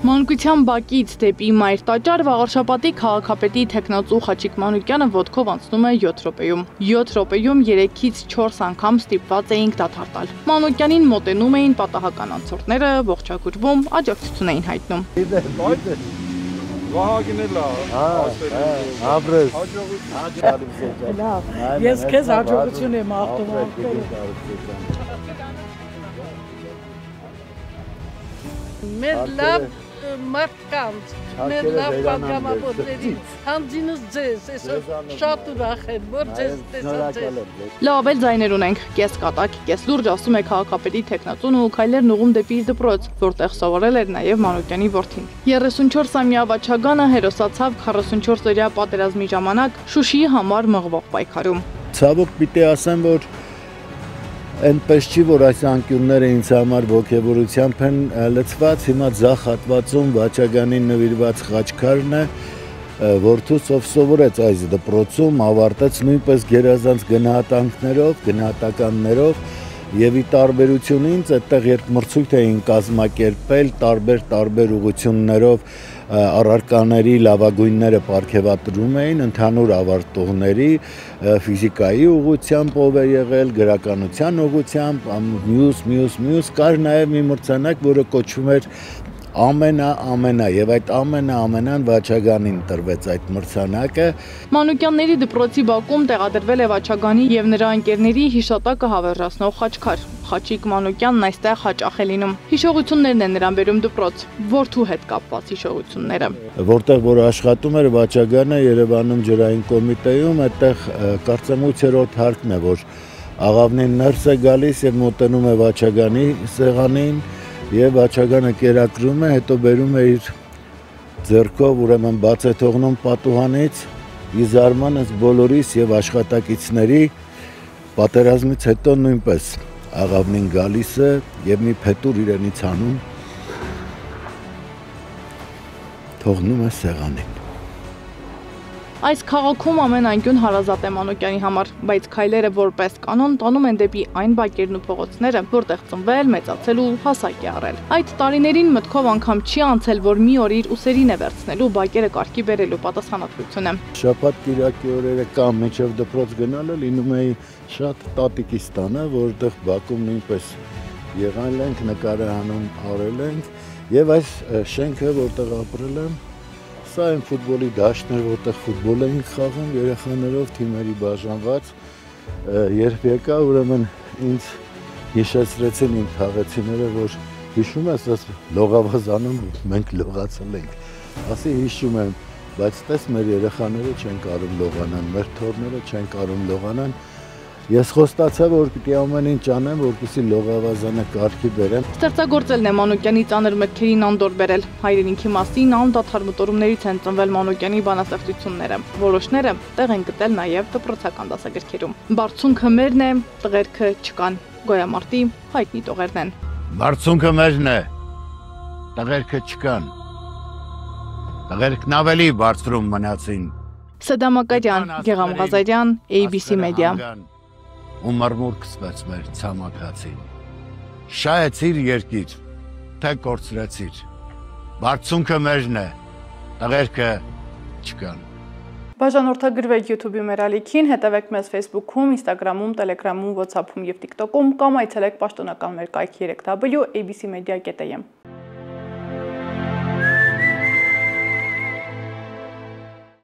Մանկության բակից դեպի մայր տաճար Վաղարշապատի քաղաքապետի թեկնածու Խաչիկ Մանուկյանը ոտքով անցնում է 7 րոպեում։ 7 րոպեում 3-ից 4 անգամ ստիպված էինք դադար տալ։ Մանուկյանին մոտենում էին պատահական անցորդները, ողջագուրվում, աջակցություն էին հայտնում։ Ես քեզ հաջողություն եմ աղթում։ Մեր լավ մարդկանց, մեր լավ պատգամավորների, հանձինս ձեզ, շատ ուրախ եմ, որ ձեզ տեսած եմ։ Լավ էլ ձայներ ունենք, կես կատակ, կես լուրջ ասում է քաղաքապետի թեկնածուն ու քայլերն ուղում դեպի իր դպրոց, որտեղ սովորել էր նաև Մանուկյանի որդին։ 34-ամյա Վաչագանը հերոսացավ 44-օրյա պատերազմի ժամանակ Շուշիի համար մղվող պայքարում։ Ցավոք պիտի ասեմ, որ այնպես չի, որ այս անկյունները ինձ համար ոգևորությամբ են լցված, հիմա ձախ հատվածում Վաչագանին նվիրված խաչքարն է, որդուս ով սովորեց այս դպրոցում, ավարտեց նույնպես գերազանց գնահատականներով եւ ի տարբերություն ինձ այդտեղ երբ մրցույթ էին կազմակերպել տարբեր ուղղություններով առարկաների լավագույնները պարգևատրում էին ընդհանուր ավարտողների ֆիզիկայի ուղղությամբ ով է եղել, գրականության ուղղությամբ, մյուս կար նաև մի մրցանակ, որը կոչվում էր ամենա եւ այդ ամենան Վաչագանին տրվեց այդ մրցանակը։ Մանուկյանների դպրոցի բակում տեղադրվել է Վաչագանի եւ նրա ընկերների հիշատակը հավերժացնող խաչքար։ Խաչիկ Մանուկյանն այստեղ հաճախ է լինում։ Հիշողություններն են նրան բերում դպրոց, որդու հետ կապված հիշողությունները։ Որտեղ որ աշխատում էր Վաչագանը Երևանում ջրային կոմիտեում, այդտեղ կարծեմ 8-րդ հարկն է, որ աղավնին ներս է գալիս եւ մոտենում է Վաչագանի սեղանին եւ Վաչագանը կերակրում է, հետո բերում է իր ձեռքով, ուրեմն բաց է թողնում պատուհանից, ի զարմանս բոլորիս եւ աշխատակիցների պատերազմից հետո նույնպես աղավնին գալիս է եւ մի փետուր իրենից անում, թողնում է սեղանին։ Այս քաղաքում ամեն անկյուն հարազատ է Մանուկյանի համար, բայց քայլերը որպես կանոն տանում են դեպի այն բակերն ու փողոցները, որտեղ ծնվել, մեծացել ու հասակ է առել։ Այդ տարիներին մտքով անգամ չի անցել, որ մի օր իր ուսերին է վերցնելու բակերը կարգի բերելու պատասխանատվությունը։ Շաբաթ կիրակի օրերը կամ մինչև դպրոց գնալը լինում է շատ տատիկիս տանը, որտեղ բակում նույնպես եղել ենք, նկարահանում արել ենք եւ այս շենքը, որտեղ ապրել եմ, սա այն ֆուտբոլի դաշտն էր, որտեղ ֆուտբոլ էինք խաղում երեխաներով, թիմերի բաժանված, երբ եկա, ուրեմն ինձ հիշեցրեցին իմ քաղեցիները, որ հիշում ես, այս լողավազանում մենք լողացել ենք, ասի հիշում եմ, բայց տես մեր երեխաները չեն կարում լողանան, մեր թորները չեն կարում լողանան, ես խոստացա, որ պիտի ամեն ինչ անեմ, որպեսզի լողավազանը կարգի բերեմ։ Ստեղծագործելն է Մանուկյանի ծանր մտքերին անդորր բերել։ Հայրենիքի մասին անդադար մտորումներից են ծնվել Մանուկյանի բանաստեղծությունները։ Որոշները տեղ են գտել նաև դպրոցական դասագրքերում։ Բարձունքը մերն է, տղերքը չկան։ Գոյամարտի հայտնի տողերն են։ Բարձունքը մերն է, տղերքը չկան։ Տղերքն ավելի բարձրում մնացին։ Սադամ Ակարյան, Գեղամ Ղազարյան, ABC Media։ ու մրմուր կսվեց մեր ցամաքացին։ Շահեցիր երկիր, թե կորցրեցիր, բարձունքը մերն է, տղերքը չկան։ Բաժանորդագրվեք YouTube-ի մեր ալիքին, հետևեք մեզ Facebook-ում, Instagram-ում, Telegram-ում, WhatsApp-ում և TikTok-ում կամ այցելեք պաշտոնական մեր կայքի 3w abcmedia.am։